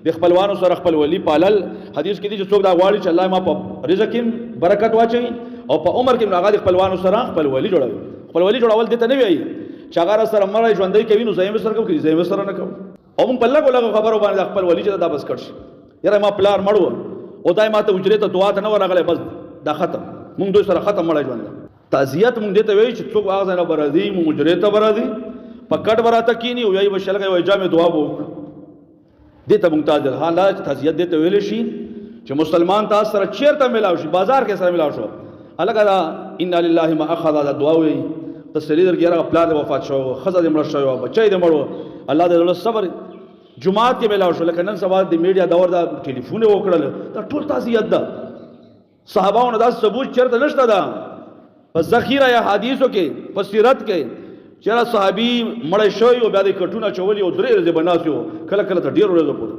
د خپلوانو سره خپل ولی پالل. حدیث کې دي چې څوک دا غواړي چې الله ما په رزق کې برکت واچي او په عمر کې هغه د خپلوانو سره خپل ولی جوړوي. خپل ولی جوړول دې ته نه وایي چې هغه سره مړ ژوندۍ کوي نو زیم سره کوي زیم سره نه کوي. او موږ په لګو خبرو باندې خپل ولی چې دا بس کړ شي یاره ما پلار مړو او دای ما ته اجرته ته دعا ته نه ورغله بس دا ختم موږ دوی سره ختم مړ ژوند. تعزیت موږ دې ته وایي چې څوک هغه نه برازي موږ اجرته برازي پکټ براته کینی او یای بشلګي وای جامه دعا وو دې ته موږ تعزیت حالات تعزیت دې ته ویل شي چې مسلمان تاسو سره چیرته ملاو شي بازار کې سره ملاو شو الګا دا ان لله ما اخذ دا دعا وي تسلی درګره خپل وفات شو خزه دې مړ شو بچای دې مړو الله دې صبر جمعات کې ملاو شو لکه نن سبا د میډیا دور دا ټلیفون وکړل دا ټول تعزیت ده. صحابهونو دا ثبوت چرته نشته ده په ذخیره یا حدیثو کې په سیرت کې چېرې صحابي مړ شوی او بیا د کټونه چولي او درې ورځې بناسیو کله کله ته ډېر ورځې پورې